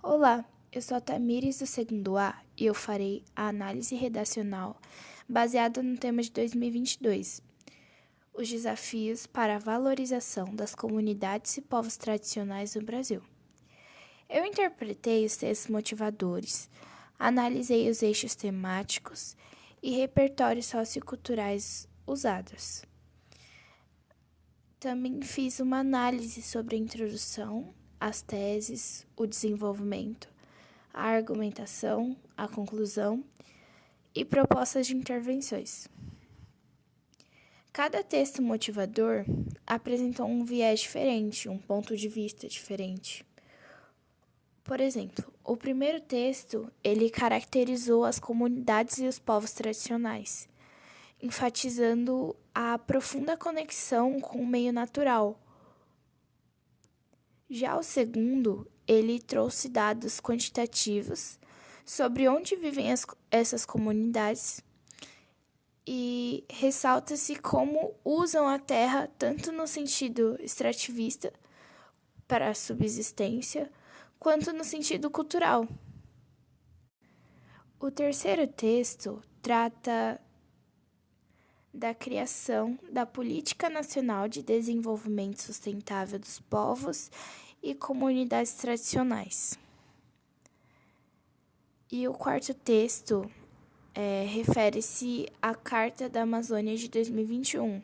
Olá, eu sou a Tamires do segundo A e eu farei a análise redacional baseada no tema de 2022, os desafios para a valorização das comunidades e povos tradicionais no Brasil. Eu interpretei os textos motivadores, analisei os eixos temáticos e repertórios socioculturais usados. Também fiz uma análise sobre a introdução, as teses, o desenvolvimento, a argumentação, a conclusão e propostas de intervenções. Cada texto motivador apresentou um viés diferente, um ponto de vista diferente. Por exemplo, o primeiro texto, ele caracterizou as comunidades e os povos tradicionais, enfatizando a profunda conexão com o meio natural. Já o segundo, ele trouxe dados quantitativos sobre onde vivem essas comunidades e ressalta-se como usam a terra tanto no sentido extrativista para a subsistência, quanto no sentido cultural. O terceiro texto trata da criação da Política Nacional de Desenvolvimento Sustentável dos Povos e Comunidades Tradicionais. E o quarto texto refere-se à Carta da Amazônia de 2021,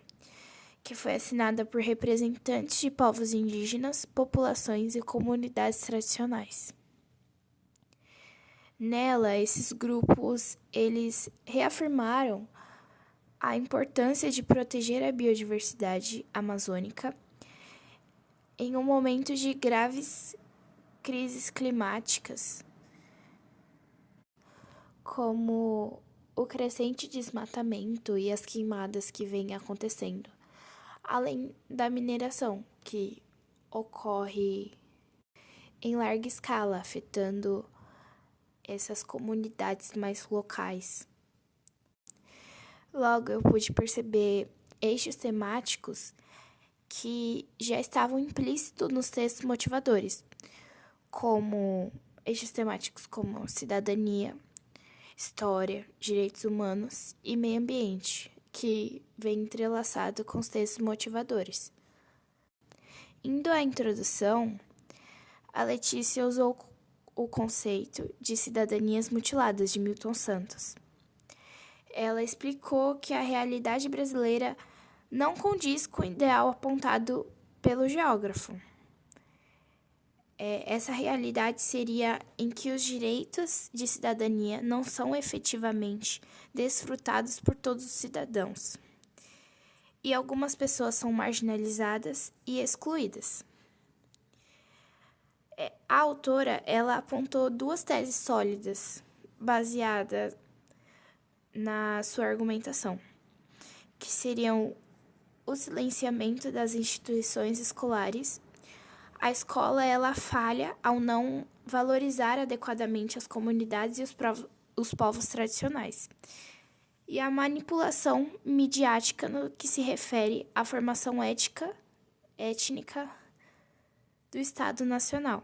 que foi assinada por representantes de povos indígenas, populações e comunidades tradicionais. Nela, esses grupos eles reafirmaram a importância de proteger a biodiversidade amazônica em um momento de graves crises climáticas, como o crescente desmatamento e as queimadas que vêm acontecendo, além da mineração, que ocorre em larga escala, afetando essas comunidades mais locais. Logo, eu pude perceber eixos temáticos que já estavam implícitos nos textos motivadores, como eixos temáticos como cidadania, história, direitos humanos e meio ambiente, que vem entrelaçado com os textos motivadores. Indo à introdução, a Letícia usou o conceito de cidadanias mutiladas de Milton Santos. Ela explicou que a realidade brasileira não condiz com o ideal apontado pelo geógrafo. Essa realidade seria em que os direitos de cidadania não são efetivamente desfrutados por todos os cidadãos. E algumas pessoas são marginalizadas e excluídas. A autora, ela apontou duas teses sólidas, baseadas na sua argumentação, que seriam o silenciamento das instituições escolares. A escola ela falha ao não valorizar adequadamente as comunidades e os povos tradicionais. E a manipulação midiática no que se refere à formação étnica do Estado Nacional.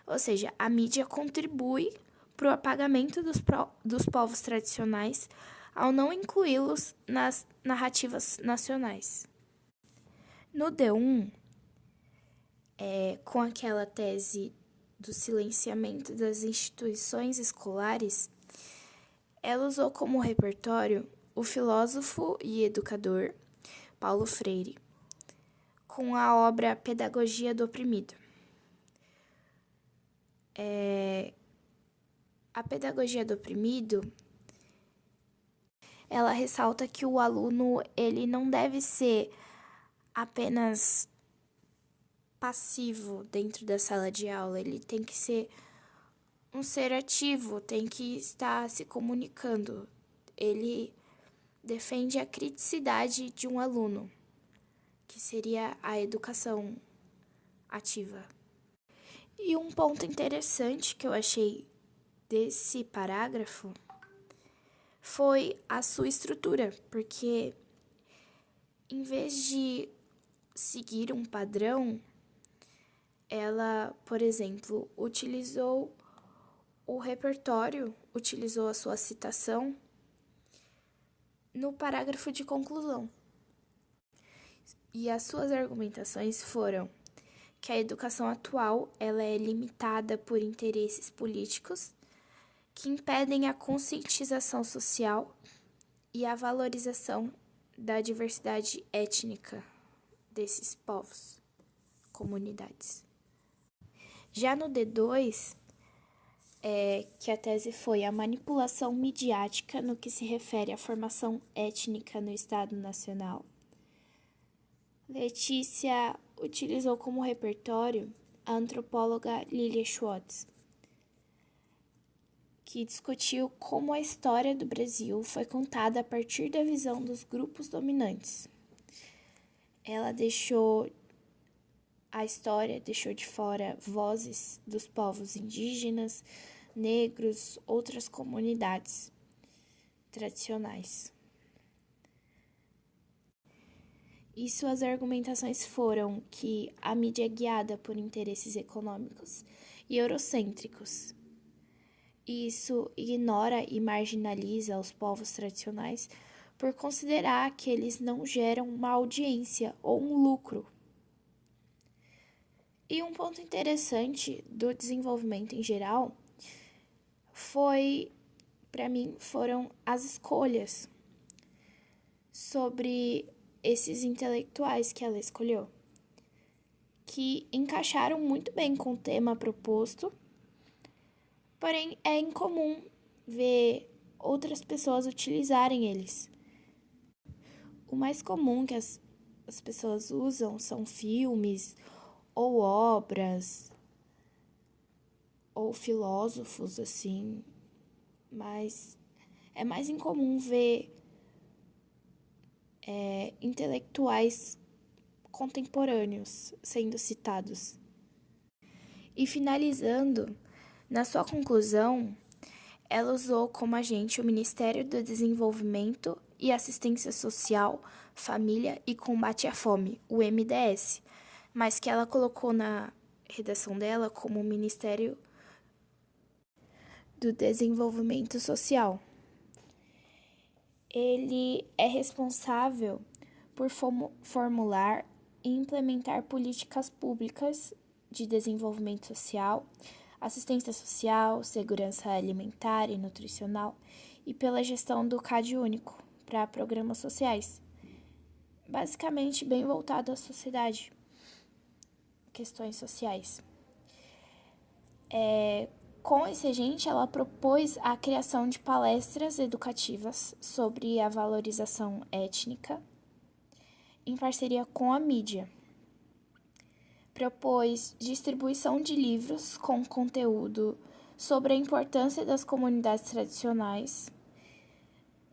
Ou seja, a mídia contribui para o apagamento dos povos tradicionais ao não incluí-los nas narrativas nacionais. No D1, com aquela tese do silenciamento das instituições escolares, ela usou como repertório o filósofo e educador Paulo Freire, com a obra Pedagogia do Oprimido. A Pedagogia do Oprimido, ela ressalta que o aluno ele não deve ser apenas passivo dentro da sala de aula, ele tem que ser um ser ativo, tem que estar se comunicando. Ele defende a criticidade de um aluno, que seria a educação ativa. E um ponto interessante que eu achei desse parágrafo foi a sua estrutura, porque em vez de seguir um padrão, ela, por exemplo, utilizou O repertório utilizou a sua citação no parágrafo de conclusão. E as suas argumentações foram que a educação atual ela é limitada por interesses políticos que impedem a conscientização social e a valorização da diversidade étnica desses povos, comunidades. Já no D2, que a tese foi a manipulação midiática no que se refere à formação étnica no Estado Nacional, Letícia utilizou como repertório a antropóloga Lilia Schwartz, que discutiu como a história do Brasil foi contada a partir da visão dos grupos dominantes. Ela deixou de fora vozes dos povos indígenas, negros, outras comunidades tradicionais. E suas argumentações foram que a mídia é guiada por interesses econômicos e eurocêntricos. Isso ignora e marginaliza os povos tradicionais por considerar que eles não geram uma audiência ou um lucro. E um ponto interessante do desenvolvimento em geral foram as escolhas sobre esses intelectuais que ela escolheu, que encaixaram muito bem com o tema proposto, porém é incomum ver outras pessoas utilizarem eles. O mais comum que as pessoas usam são filmes ou obras ou filósofos, assim, mas é mais incomum ver intelectuais contemporâneos sendo citados. E finalizando, na sua conclusão, ela usou como agente o Ministério do Desenvolvimento e Assistência Social, Família e Combate à Fome, o MDS, mas que ela colocou na redação dela como o Ministério do Desenvolvimento Social. Ele é responsável por formular e implementar políticas públicas de desenvolvimento social, assistência social, segurança alimentar e nutricional e pela gestão do CAD único para programas sociais, basicamente bem voltado à sociedade, questões sociais. Com esse agente, ela propôs a criação de palestras educativas sobre a valorização étnica, em parceria com a mídia. Propôs distribuição de livros com conteúdo sobre a importância das comunidades tradicionais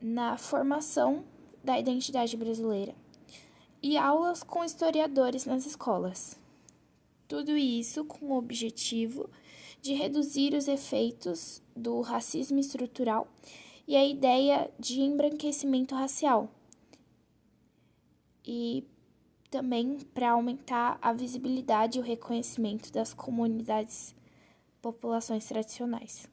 na formação da identidade brasileira e aulas com historiadores nas escolas. Tudo isso com o objetivo de reduzir os efeitos do racismo estrutural e a ideia de embranquecimento racial. E também para aumentar a visibilidade e o reconhecimento das comunidades, populações tradicionais.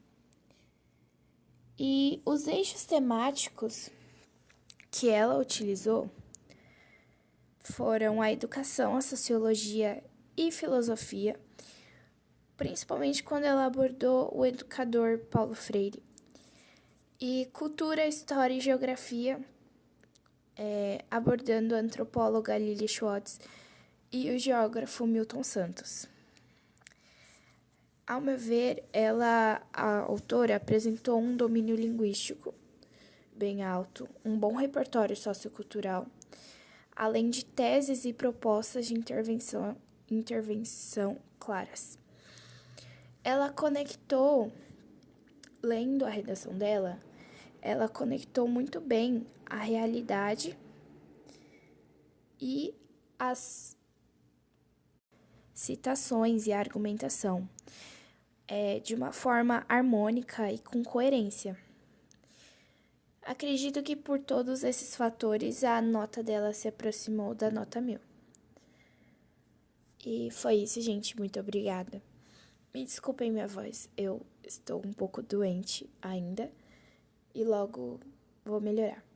E os eixos temáticos que ela utilizou foram a educação, a sociologia e filosofia, principalmente quando ela abordou o educador Paulo Freire, e cultura, história e geografia, abordando a antropóloga Lilia Schwartz e o geógrafo Milton Santos. Ao meu ver, a autora, apresentou um domínio linguístico bem alto, um bom repertório sociocultural, além de teses e propostas de intervenção claras. Ela conectou, lendo a redação dela, ela conectou muito bem a realidade e as citações e a argumentação de uma forma harmônica e com coerência. Acredito que por todos esses fatores a nota dela se aproximou da nota 1000. E foi isso, gente. Muito obrigada. Me desculpem minha voz, eu estou um pouco doente ainda e logo vou melhorar.